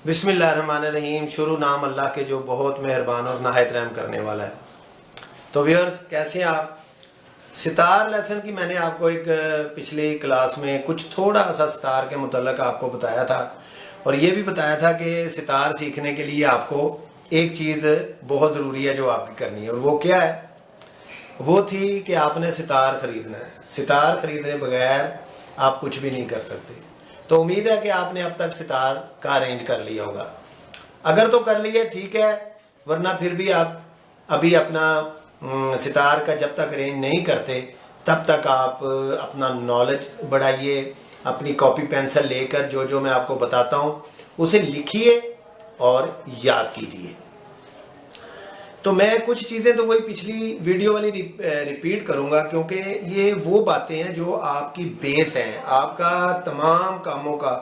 बिस्मिल्लाहिर्रहमानिर्रहीम। शुरू नाम अल्लाह के जो बहुत मेहरबान और नहायत रहम करने वाला है। तो व्यूअर्स, कैसे हैं आप? सितार लेसन की मैंने आपको एक पिछली क्लास में कुछ थोड़ा सा सितार के मुतल्लक आपको बताया था, और ये भी बताया था कि सितार सीखने के लिए आपको एक चीज़ बहुत ज़रूरी है जो आपकी करनी है, और वो क्या है? वो थी कि आपने सितार ख़रीदना है। सितार ख़रीदने बगैर आप कुछ भी नहीं कर सकते। तो उम्मीद है कि आपने अब तक सितार का अरेंज कर लिया होगा। अगर तो कर लिया ठीक है, वरना फिर भी आप अभी अपना सितार का जब तक अरेंज नहीं करते तब तक आप अपना नॉलेज बढ़ाइए। अपनी कॉपी पेंसिल लेकर जो जो मैं आपको बताता हूँ उसे लिखिए और याद कीजिए। तो मैं कुछ चीज़ें तो वही पिछली वीडियो वाली रिपीट करूँगा, क्योंकि ये वो बातें हैं जो आपकी बेस हैं, आपका तमाम कामों का,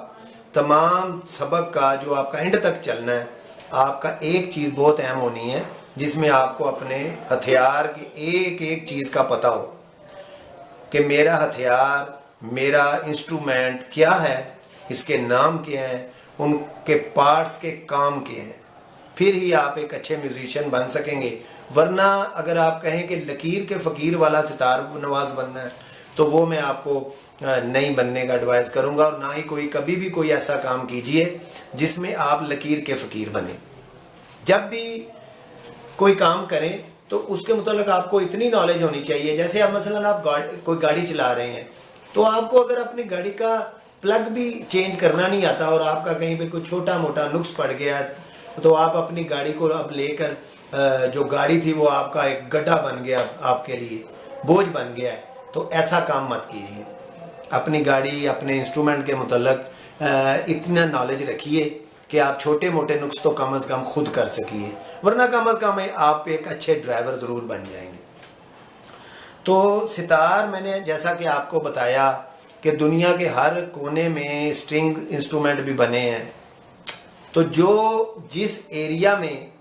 तमाम सबक का जो आपका एंड तक चलना है। आपका एक चीज़ बहुत अहम होनी है जिसमें आपको अपने हथियार की एक एक चीज़ का पता हो कि मेरा हथियार, मेरा इंस्ट्रूमेंट क्या है, इसके नाम क्या हैं, उनके पार्ट्स के काम क्या हैं। फिर ही आप एक अच्छे म्यूजिशियन बन सकेंगे। वरना अगर आप कहें कि लकीर के फ़कीर वाला सितार नवाज बनना है तो वो मैं आपको नहीं बनने का एडवाइस करूंगा, और ना ही कभी भी कोई ऐसा काम कीजिए जिसमें आप लकीर के फ़कीर बने। जब भी कोई काम करें तो उसके मुतालिक आपको इतनी नॉलेज होनी चाहिए। जैसे अब मसलन आप कोई गाड़ी चला रहे हैं, तो आपको अगर अपनी गाड़ी का प्लग भी चेंज करना नहीं आता और आपका कहीं पे कोई छोटा मोटा नुक्स पड़ गया, तो आप अपनी गाड़ी को अब लेकर जो गाड़ी थी वो आपका एक गड्ढा बन गया, आपके लिए बोझ बन गया है। तो ऐसा काम मत कीजिए। अपनी गाड़ी, अपने इंस्ट्रूमेंट के मुतल्लक इतना नॉलेज रखिए कि आप छोटे मोटे नुक्स तो कम अज़ कम खुद कर सकिए, वरना कम अज़ कम आप एक अच्छे ड्राइवर ज़रूर बन जाएंगे। तो सितार मैंने जैसा कि आपको बताया कि दुनिया के हर कोने में स्ट्रिंग इंस्ट्रूमेंट भी बने हैं। तो जिस एरिया में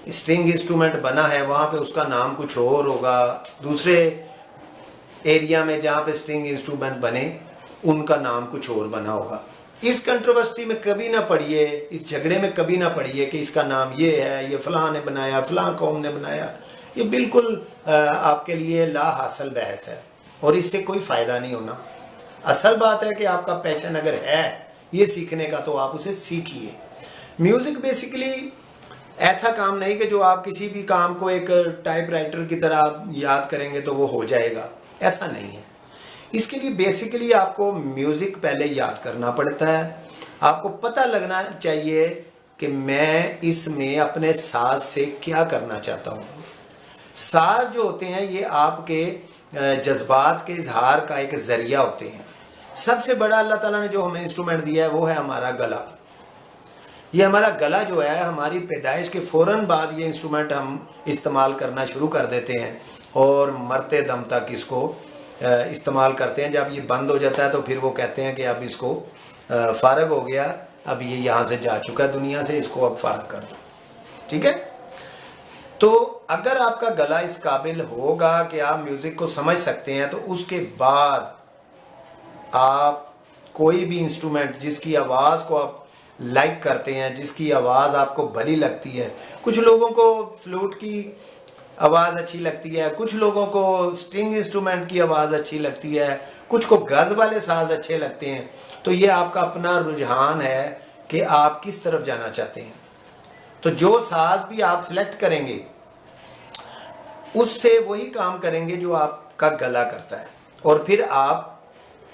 स्ट्रिंग इंस्ट्रूमेंट बना है वहाँ पे उसका नाम कुछ और होगा, दूसरे एरिया में जहाँ पे स्ट्रिंग इंस्ट्रूमेंट बने उनका नाम कुछ और बना होगा। इस कंट्रोवर्सी में कभी ना पड़िए, इस झगड़े में कभी ना पड़िए कि इसका नाम ये है, ये फ़लाँ ने बनाया, फ़लाँ कौम ने बनाया। ये बिल्कुल आपके लिए ला हासिल बहस है और इससे कोई फ़ायदा नहीं होना। असल बात है कि आपका पैशन अगर है ये सीखने का तो आप उसे सीखिए। म्यूज़िक बेसिकली ऐसा काम नहीं कि जो आप किसी भी काम को एक टाइपराइटर की तरह याद करेंगे तो वो हो जाएगा, ऐसा नहीं है। इसके लिए बेसिकली आपको म्यूज़िक पहले याद करना पड़ता है। आपको पता लगना चाहिए कि मैं इसमें अपने साज से क्या करना चाहता हूँ। साज जो होते हैं ये आपके जज्बात के इजहार का एक ज़रिया होते हैं। सबसे बड़ा अल्लाह ताला ने जो हमें इंस्ट्रूमेंट दिया है वो है हमारा गला। ये हमारा गला जो है, हमारी पैदाइश के फ़ौरन बाद ये इंस्ट्रूमेंट हम इस्तेमाल करना शुरू कर देते हैं और मरते दम तक इसको इस्तेमाल करते हैं। जब ये बंद हो जाता है तो फिर वो कहते हैं कि अब इसको फ़ारग हो गया, अब ये यहाँ से जा चुका है दुनिया से, इसको अब फ़ारग कर दो। ठीक है। तो अगर आपका गला इस काबिल होगा कि आप म्यूज़िक को समझ सकते हैं तो उसके बाद आप कोई भी इंस्ट्रूमेंट जिसकी आवाज़ को आप लाइक करते हैं, जिसकी आवाज़ आपको भली लगती है, कुछ लोगों को फ्लूट की आवाज़ अच्छी लगती है, कुछ लोगों को स्ट्रिंग इंस्ट्रूमेंट की आवाज़ अच्छी लगती है, कुछ को गज़ वाले साज अच्छे लगते हैं। तो ये आपका अपना रुझान है कि आप किस तरफ जाना चाहते हैं। तो जो साज भी आप सिलेक्ट करेंगे उससे वही काम करेंगे जो आपका गला करता है, और फिर आप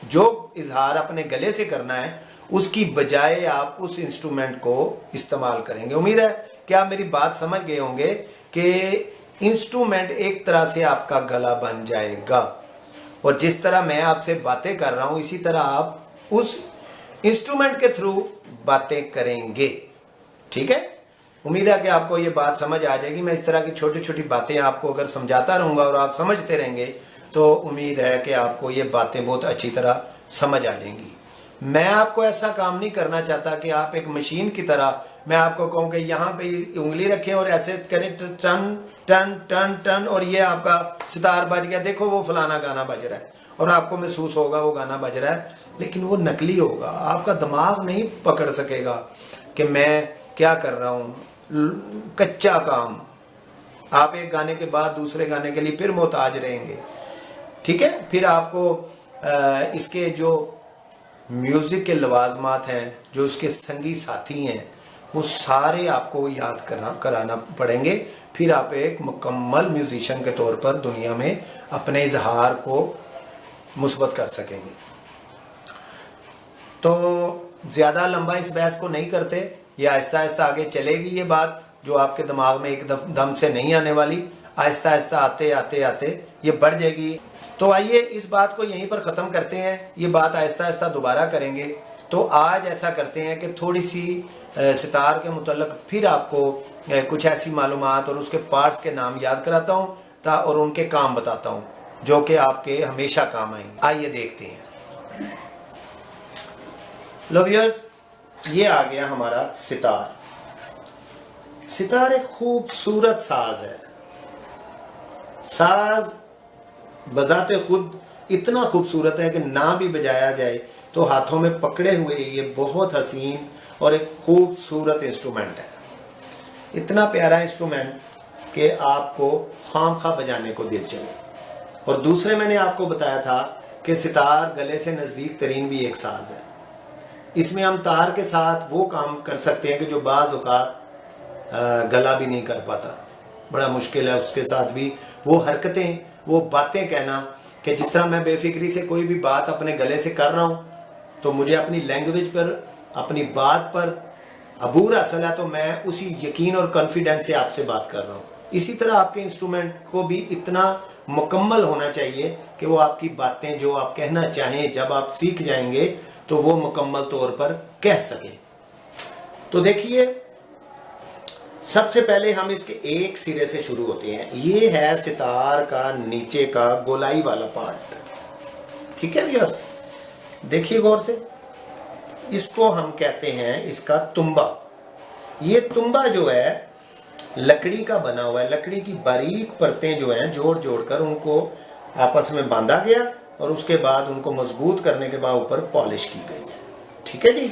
जो इजहार अपने गले से करना है उसकी बजाय आप उस इंस्ट्रूमेंट को इस्तेमाल करेंगे। उम्मीद है कि आप मेरी बात समझ गए होंगे कि इंस्ट्रूमेंट एक तरह से आपका गला बन जाएगा, और जिस तरह मैं आपसे बातें कर रहा हूँ इसी तरह आप उस इंस्ट्रूमेंट के थ्रू बातें करेंगे। ठीक है। उम्मीद है कि आपको ये बात समझ आ जाएगी। मैं इस तरह की छोटी छोटी बातें आपको अगर समझाता रहूँगा और आप समझते रहेंगे तो उम्मीद है कि आपको ये बातें बहुत अच्छी तरह समझ आ जाएंगी। मैं आपको ऐसा काम नहीं करना चाहता कि आप एक मशीन की तरह मैं आपको कहूँ कि यहाँ पे उंगली रखें और ऐसे करें टन टन टन टन और ये आपका सितार बज गया, देखो वो फलाना गाना बज रहा है, और आपको महसूस होगा वो गाना बज रहा है, लेकिन वो नकली होगा, आपका दिमाग नहीं पकड़ सकेगा कि मैं क्या कर रहा हूँ, कच्चा काम। आप एक गाने के बाद दूसरे गाने के लिए फिर मोहताज रहेंगे, ठीक है। फिर आपको इसके जो म्यूज़िक के लवाजमात हैं, जो इसके संगी साथी हैं, वो सारे आपको याद कराना पड़ेंगे। फिर आप एक मुकम्मल म्यूज़िशियन के तौर पर दुनिया में अपने इजहार को मुस्बत कर सकेंगे। तो ज़्यादा लंबा इस बहस को नहीं करते, ये आहिस्ता आहिस्ता आगे चलेगी। ये बात जो आपके दिमाग में एक दम से नहीं आने वाली, आहिस्ता आहिस्ता आते आते आते ये बढ़ जाएगी। तो आइए इस बात को यहीं पर ख़त्म करते हैं, ये बात आहिस्ता आहिस्ता दोबारा करेंगे। तो आज ऐसा करते हैं कि थोड़ी सी सितार के मुतल्लिक़ फिर आपको कुछ ऐसी मालूमात और उसके पार्ट्स के नाम याद कराता हूँ और उनके काम बताता हूँ जो कि आपके हमेशा काम आएंगे। आइए देखते हैं। लो व्यूअर्स, ये आ गया हमारा सितार। सितार एक खूबसूरत साज है। साज बजाते खुद इतना खूबसूरत है कि ना भी बजाया जाए तो हाथों में पकड़े हुए ये बहुत हसीन और एक खूबसूरत इंस्ट्रूमेंट है। इतना प्यारा इंस्ट्रूमेंट कि आपको खामखा बजाने को दिल चले। और दूसरे मैंने आपको बताया था कि सितार गले से नज़दीक तरीन भी एक साज है। इसमें हम तार के साथ वो काम कर सकते हैं कि जो बाज़ औक़ात गला भी नहीं कर पाता, बड़ा मुश्किल है उसके साथ भी वो हरकतें, वो बातें कहना कि जिस तरह मैं बेफिक्री से कोई भी बात अपने गले से कर रहा हूँ तो मुझे अपनी लैंग्वेज पर, अपनी बात पर अबूर हासिल है, तो मैं उसी यकीन और कॉन्फिडेंस से आपसे बात कर रहा हूँ। इसी तरह आपके इंस्ट्रूमेंट को भी इतना मुकम्मल होना चाहिए कि वो आपकी बातें जो आप कहना चाहें जब आप सीख जाएंगे तो वो मुकम्मल तौर पर कह सकें। तो देखिए, सबसे पहले हम इसके एक सिरे से शुरू होते हैं। ये है सितार का नीचे का गोलाई वाला पार्ट, ठीक है व्यूअर्स, देखिए गौर से। इसको हम कहते हैं इसका तुम्बा। ये तुम्बा जो है लकड़ी का बना हुआ है। लकड़ी की बारीक परतें जो हैं जोड़ जोड़ कर उनको आपस में बांधा गया और उसके बाद उनको मजबूत करने के बाद ऊपर पॉलिश की गई है, ठीक है जी।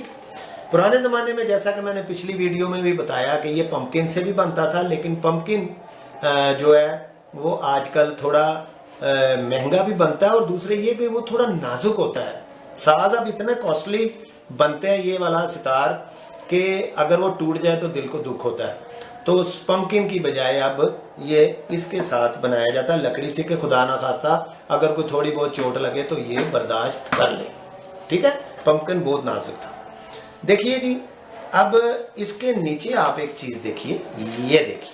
पुराने ज़माने में जैसा कि मैंने पिछली वीडियो में भी बताया कि ये पंपकिन से भी बनता था, लेकिन पंपकिन जो है वो आजकल थोड़ा महंगा भी बनता है और दूसरे ये कि वो थोड़ा नाजुक होता है। साज अब इतने कॉस्टली बनते हैं ये वाला सितार कि अगर वो टूट जाए तो दिल को दुख होता है। तो उस पंपकिन की बजाय अब ये इसके साथ बनाया जाता है लकड़ी से, कि खुदा ना खास्ता अगर कोई थोड़ी बहुत चोट लगे तो ये बर्दाश्त कर ले, ठीक है। पंपकिन बहुत नाजुक था। देखिए जी, अब इसके नीचे आप एक चीज़ देखिए, ये देखिए,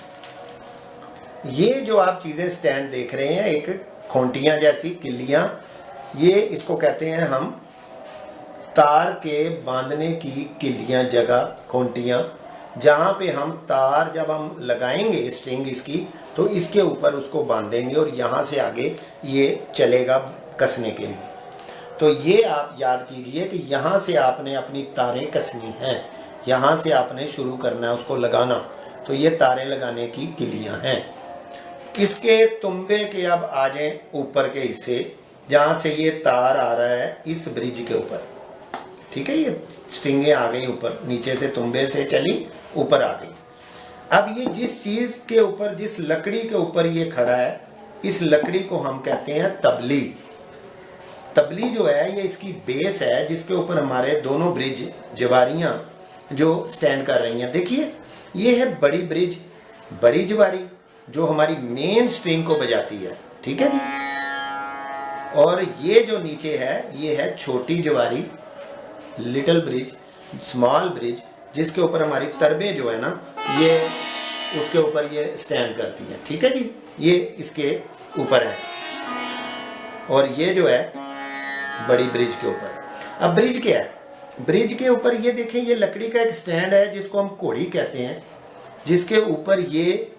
ये जो आप चीज़ें स्टैंड देख रहे हैं, एक खोंटियाँ जैसी किल्लियाँ, ये इसको कहते हैं हम तार के बांधने की किल्लियाँ, जगह खोंटियाँ, जहाँ पे हम तार जब हम लगाएंगे स्ट्रिंग इसकी तो इसके ऊपर उसको बांधेंगे और यहाँ से आगे ये चलेगा कसने के लिए। तो ये आप याद कीजिए कि यहाँ से आपने अपनी तारें कसनी हैं, यहाँ से आपने शुरू करना है उसको लगाना। तो ये तारें लगाने की किलियाँ हैं। इसके तुम्बे के अब आ जाएं ऊपर के हिस्से, जहाँ से ये तार आ रहा है इस ब्रिज के ऊपर, ठीक है। ये स्ट्रिंगें आ गई ऊपर, नीचे से तुम्बे से चली ऊपर आ गई। अब ये जिस चीज़ के ऊपर, जिस लकड़ी के ऊपर ये खड़ा है, इस लकड़ी को हम कहते हैं तबली। तबली जो है ये इसकी बेस है जिसके ऊपर हमारे दोनों ब्रिज जवारियाँ जो स्टैंड कर रही हैं। देखिए, ये है बड़ी ब्रिज, बड़ी जवारी जो हमारी मेन स्ट्रिंग को बजाती है, ठीक है जी। और ये जो नीचे है ये है छोटी जवारी, लिटिल ब्रिज, स्मॉल ब्रिज, जिसके ऊपर हमारी तरबें जो है ना ये उसके ऊपर ये स्टैंड करती है, ठीक है जी। ये इसके ऊपर है और ये जो है बड़ी ब्रिज के ऊपर। अब ब्रिज क्या है? ब्रिज के ऊपर ये देखें, ये लकड़ी का एक स्टैंड है जिसको हम घोड़ी कहते हैं, जिसके ऊपर ये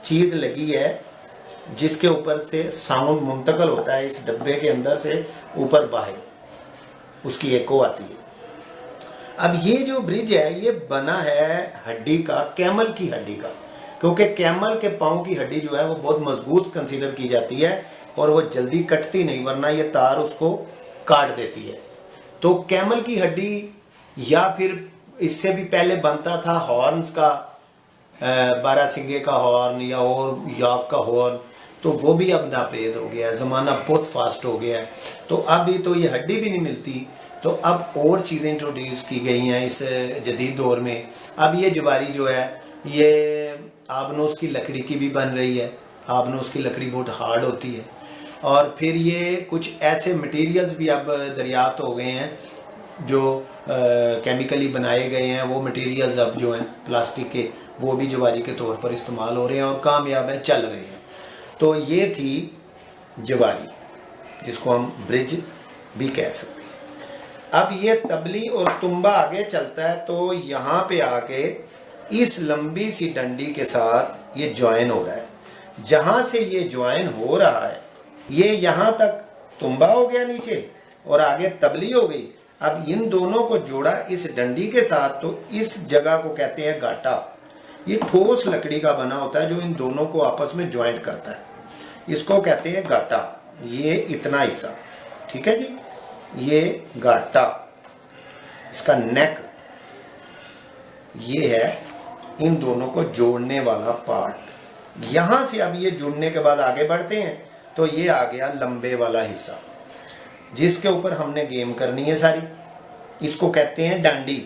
चीज़ लगी है जिसके ऊपर से साउंड मुंतकल होता है इस डब्बे के अंदर से ऊपर बाहर, उसकी एको आती है। अब ये जो ब्रिज है ये बना है हड्डी का, कैमल की हड्डी का, क्योंकि कैमल के पाँव की हड्डी जो है वो बहुत मजबूत कंसीडर की जाती है और वो जल्दी कटती नहीं, वरना ये तार उसको काट देती है। तो कैमल की हड्डी या फिर इससे भी पहले बनता था हॉर्न्स का, 12 सिंगे का हॉर्न या और याक का हॉर्न, तो वो भी अब नापेद हो गया है, ज़माना बहुत फास्ट हो गया है। तो अभी तो ये हड्डी भी नहीं मिलती, तो अब और चीज़ें इंट्रोड्यूस की गई हैं इस जदीद दौर में। अब ये जवारी जो है ये आबनोस की लकड़ी की भी बन रही है। आबनोस की लकड़ी बहुत हार्ड होती है, और फिर ये कुछ ऐसे मटेरियल्स भी अब दरियाफ्त हो गए हैं जो केमिकली बनाए गए हैं। वो मटेरियल्स अब जो हैं प्लास्टिक के, वो भी जवारी के तौर पर इस्तेमाल हो रहे हैं और कामयाब हैं, चल रहे हैं। तो ये थी जवारी, जिसको हम ब्रिज भी कह सकते हैं। अब ये तबली और तुम्बा आगे चलता है, तो यहाँ पे आके इस लंबी सी डंडी के साथ ये ज्वाइन हो रहा है। जहाँ से ये ज्वाइन हो रहा है, ये यहाँ तक तुम्बा हो गया नीचे और आगे तबली हो गई। अब इन दोनों को जोड़ा इस डंडी के साथ, तो इस जगह को कहते हैं गाटा। ये ठोस लकड़ी का बना होता है जो इन दोनों को आपस में ज्वाइंट करता है, इसको कहते हैं गाटा। ये इतना हिस्सा, ठीक है जी, ये गाटा, इसका नेक, ये है इन दोनों को जोड़ने वाला पार्ट। यहां से अब ये जुड़ने के बाद आगे बढ़ते हैं, तो ये आ गया लंबे वाला हिस्सा, जिसके ऊपर हमने गेम करनी है सारी। इसको कहते हैं डांडी।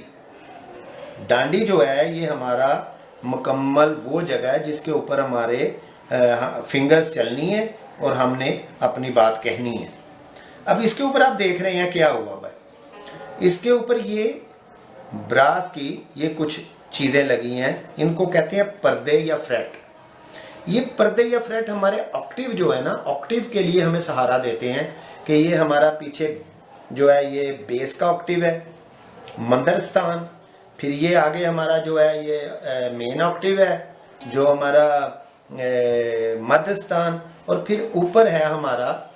डांडी जो है ये हमारा मुकम्मल वो जगह है जिसके ऊपर हमारे फिंगर्स चलनी है और हमने अपनी बात कहनी है। अब इसके ऊपर आप देख रहे हैं क्या हुआ भाई, इसके ऊपर ये ब्रास की ये कुछ चीज़ें लगी हैं, इनको कहते हैं पर्दे या फ्रेट। ये पर्दे या फ्रेट हमारे ऑक्टिव जो है ना, ऑक्टिव के लिए हमें सहारा देते हैं कि ये हमारा पीछे जो है ये बेस का ऑक्टिव है, मंदर स्थान, फिर ये आगे हमारा जो है ये मेन ऑक्टिव है जो हमारा मध्य स्थान, और फिर ऊपर है हमारा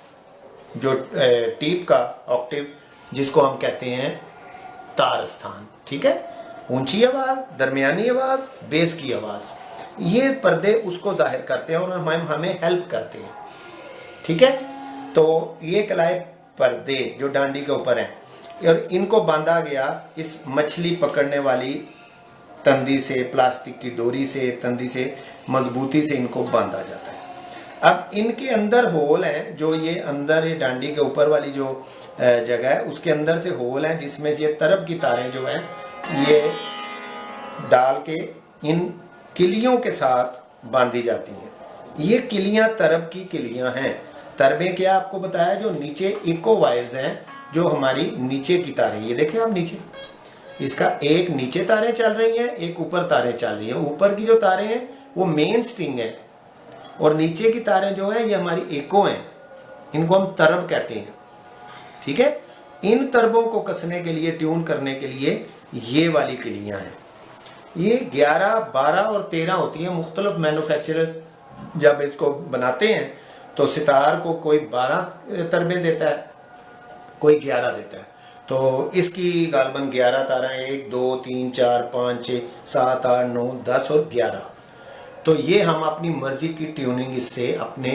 जो टीप का ऑक्टिव जिसको हम कहते हैं तार स्थान। ठीक है, ऊंची आवाज़, दरमियानी आवाज़, बेस की आवाज़, ये पर्दे उसको जाहिर करते हैं और हमें हेल्प करते हैं। ठीक है, तो ये कहलाए पर्दे जो डांडी के ऊपर हैं, और इनको बांधा गया इस मछली पकड़ने वाली तंदी से, प्लास्टिक की डोरी से, तंदी से मजबूती से इनको बांधा जाता है। अब इनके अंदर होल हैं, जो ये अंदर ये डांडी के ऊपर वाली जो जगह है उसके अंदर से होल हैं जिसमें ये तरब की तारें जो हैं ये डाल के इन किलियों के साथ बांधी जाती हैं। ये किलियां तरब की किलियां हैं। तरबें क्या आपको बताया, जो नीचे इको वायर्स हैं, जो हमारी नीचे की तारें, ये देखें आप नीचे, इसका एक नीचे तारें चल रही हैं, एक ऊपर तारें चल रही हैं। ऊपर की जो तारें हैं वो मेन स्ट्रिंग है और नीचे की तारें जो हैं ये हमारी एको हैं, इनको हम तरब कहते हैं। ठीक है, इन तरबों को कसने के लिए, ट्यून करने के लिए ये वाली किलियां हैं। ये 11, 12 और 13 होती हैं। मुख्तलिफ मैन्युफैक्चरर्स जब इसको बनाते हैं तो सितार को कोई 12 तरबें देता है, कोई 11 देता है। तो इसकी गालबन 11 तारा, 1, 2, 3, 4, 5, 6, 7, 8, 9, 10 और 11। तो ये हम अपनी मर्जी की ट्यूनिंग इससे अपने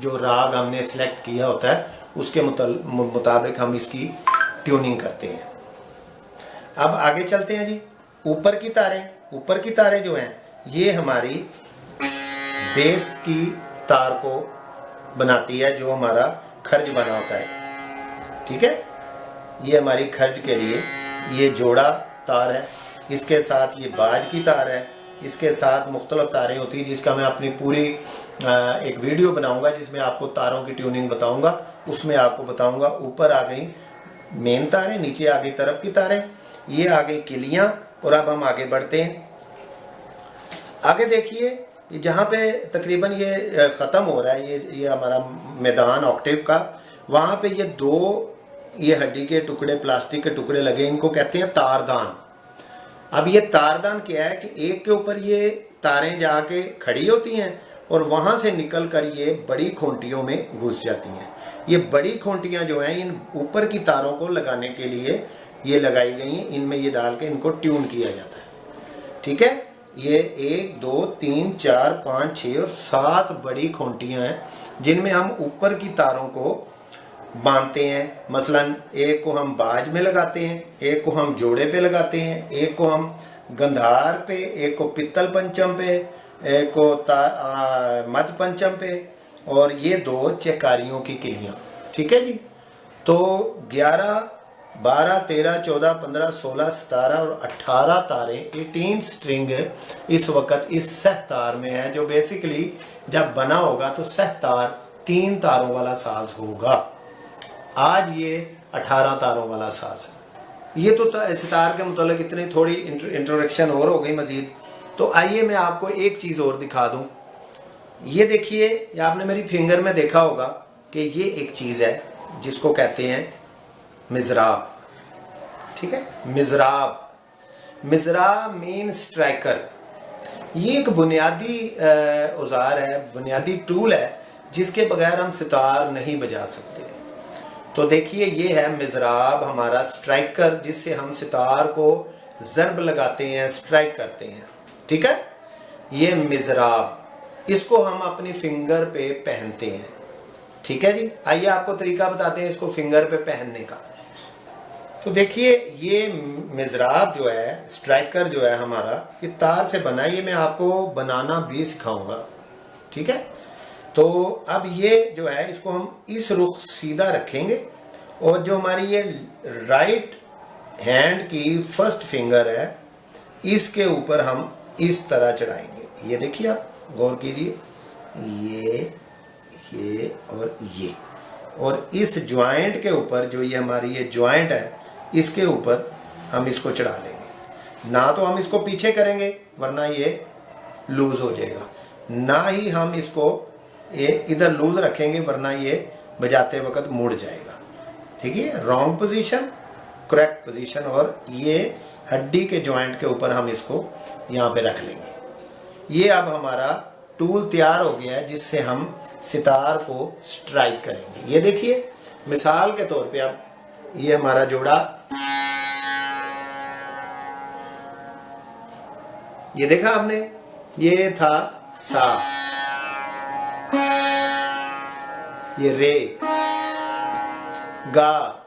जो राग हमने सेलेक्ट किया होता है उसके मुताबिक हम इसकी ट्यूनिंग करते हैं। अब आगे चलते हैं जी। ऊपर की तारें, ऊपर की तारें जो हैं ये हमारी बेस की तार को बनाती है, जो हमारा खर्ज बना होता है। ठीक है, ये हमारी खर्च के लिए ये जोड़ा तार है, इसके साथ ये बाज की तार है, इसके साथ मुख्तलिफ तारें होती हैं जिसका मैं अपनी पूरी एक वीडियो बनाऊंगा जिसमें आपको तारों की ट्यूनिंग बताऊंगा, उसमें आपको बताऊंगा। ऊपर आ गई मेन तारें, नीचे आ गई तरफ की तारें, ये आ गई किलियां। और अब हम आगे बढ़ते हैं। आगे देखिए जहाँ पे तकरीबन ये ख़त्म हो रहा है, ये हमारा मैदान ऑक्टेव का, वहाँ पे ये 2 ये हड्डी के टुकड़े, प्लास्टिक के टुकड़े लगे, इनको कहते हैं तारदान। अब ये तारदान क्या है कि एक के ऊपर ये तारें जाके खड़ी होती हैं और वहाँ से निकल कर ये बड़ी खूंटियों में घुस जाती हैं। ये बड़ी खूंटियाँ जो हैं इन ऊपर की तारों को लगाने के लिए ये लगाई गई हैं, इनमें ये डाल के इनको ट्यून किया जाता है। ठीक है, ये 1, 2, 3, 4, 5, 6 और 7 बड़ी खूंटियाँ हैं जिनमें हम ऊपर की तारों को बांधते हैं। मसलन एक को हम बाज में लगाते हैं, एक को हम जोड़े पे लगाते हैं, एक को हम गंधार पे, एक को पित्तल पंचम पे, एक को मध्य पंचम पे, और ये 2 चेकारियों की किलियाँ। ठीक है जी। तो 11, 12, 13, 14, 15, 16, 17 और 18 तारे, 18 स्ट्रिंग इस वक्त इस सह तार में है, जो बेसिकली जब बना होगा तो सह तार 3 तारों वाला साज होगा। आज ये 18 तारों वाला साज है। ये तो सितार के मुतालिक इतनी थोड़ी इंट्रोडक्शन और हो गई मज़ीद। तो आइए मैं आपको एक चीज़ और दिखा दूं। ये देखिए, ये आपने मेरी फिंगर में देखा होगा कि ये एक चीज़ है जिसको कहते हैं मिज़राब। ठीक है, मिज़राब, मिज़राब मीन स्ट्राइकर। ये एक बुनियादी औजार है, बुनियादी टूल है जिसके बगैर हम सितार नहीं बजा सकते। तो देखिए, ये है मिज़राब, हमारा स्ट्राइकर, जिससे हम सितार को ज़रब लगाते हैं, स्ट्राइक करते हैं। ठीक है, ये मिज़राब, इसको हम अपनी फिंगर पे पहनते हैं। ठीक है जी। आइए आपको तरीका बताते हैं इसको फिंगर पे पहनने का। तो देखिए, ये मिज़राब जो है, स्ट्राइकर जो है हमारा, ये तार से बना है। ये मैं आपको बनाना भी सिखाऊंगा। ठीक है। तो अब ये जो है, इसको हम इस रुख सीधा रखेंगे, और जो हमारी ये राइट हैंड की फर्स्ट फिंगर है, इसके ऊपर हम इस तरह चढ़ाएंगे। ये देखिए, आप गौर कीजिए, ये और ये, और इस ज्वाइंट के ऊपर, जो ये हमारी ये ज्वाइंट है, इसके ऊपर हम इसको चढ़ा लेंगे। ना तो हम इसको पीछे करेंगे वरना ये लूज हो जाएगा, ना ही हम इसको ये इधर लूज रखेंगे वरना ये बजाते वक्त मुड़ जाएगा। ठीक है, रॉन्ग पोजीशन, करेक्ट पोजीशन, और ये हड्डी के जॉइंट के ऊपर हम इसको यहाँ पे रख लेंगे। ये अब हमारा टूल तैयार हो गया है जिससे हम सितार को स्ट्राइक करेंगे। ये देखिए, मिसाल के तौर पे अब ये हमारा जोड़ा, ये देखा आपने, ये था सा, ये रे, गा।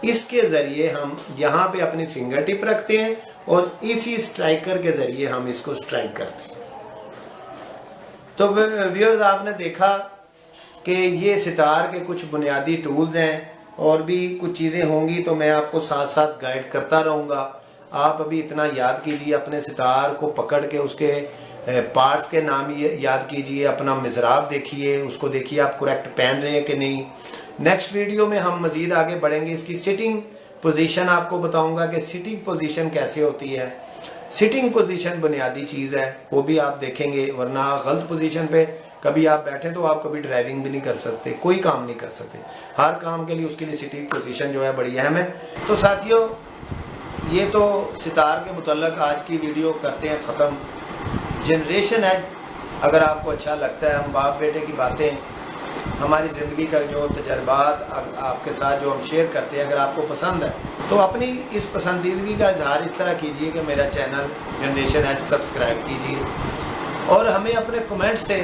इसके जरिए हम यहाँ पे अपनी फिंगर टिप रखते हैं और इसी स्ट्राइकर के जरिए हम इसको स्ट्राइक करते हैं। तो व्यूअर्स, आपने देखा कि ये सितार के कुछ बुनियादी टूल्स हैं, और भी कुछ चीज़ें होंगी तो मैं आपको साथ साथ गाइड करता रहूँगा। आप अभी इतना याद कीजिए, अपने सितार को पकड़ के उसके पार्ट्स के नाम याद कीजिए, अपना मिज़राब देखिए, उसको देखिए आप करेक्ट पहन रहे हैं कि नहीं। नेक्स्ट वीडियो में हम मज़ीद आगे बढ़ेंगे, इसकी सिटिंग पोजीशन आपको बताऊंगा कि सिटिंग पोजीशन कैसे होती है। सिटिंग पोजीशन बुनियादी चीज़ है, वो भी आप देखेंगे, वरना गलत पोजीशन पे कभी आप बैठे तो आप कभी ड्राइविंग भी नहीं कर सकते, कोई काम नहीं कर सकते। हर काम के लिए उसके लिए सिटिंग पोजीशन जो है बड़ी अहम है। तो साथियों, ये तो सितार के मुतल्लक आज की वीडियो करते हैं ख़त्म। जनरेशन है, अगर आपको अच्छा लगता है, हम बाप बेटे की बातें, हमारी ज़िंदगी का जो तजर्बात आपके साथ जो हम शेयर करते हैं, अगर आपको पसंद है तो अपनी इस पसंदीदगी का इजहार इस तरह कीजिए कि मेरा चैनल जनरेशन एज सब्सक्राइब कीजिए, और हमें अपने कमेंट से,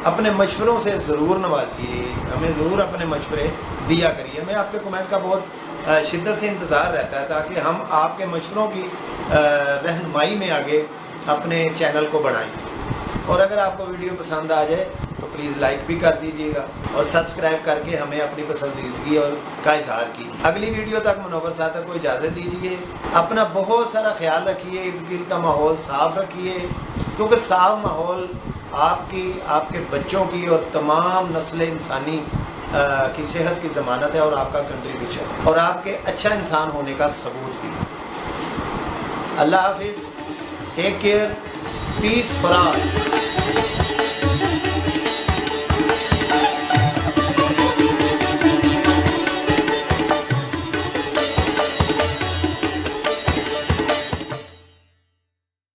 अपने मशवरों से ज़रूर नवाजिए, हमें ज़रूर अपने मशवरे दिया करिए। हमें आपके कमेंट का बहुत शिद्दत से इंतज़ार रहता है, ताकि हम आपके मशवरों की रहनुमाई में आगे अपने चैनल को बढ़ाएँ। और अगर आपको वीडियो पसंद आ जाए तो प्लीज़ लाइक भी कर दीजिएगा, और सब्सक्राइब करके हमें अपनी पसंदीदगी और का इजहार कीजिए। अगली वीडियो तक मुनव्वर साहब को इजाज़त दीजिए। अपना बहुत सारा ख्याल रखिए, इर्द गिर्द का माहौल साफ़ रखिए, क्योंकि साफ माहौल आपकी, आपके बच्चों की और तमाम नस्ल इंसानी की सेहत की ज़मानत है, और आपका कंट्रीब्यूशन है, और आपके अच्छा इंसान होने का सबूत भी। अल्लाह हाफिज़, take care, peace for all.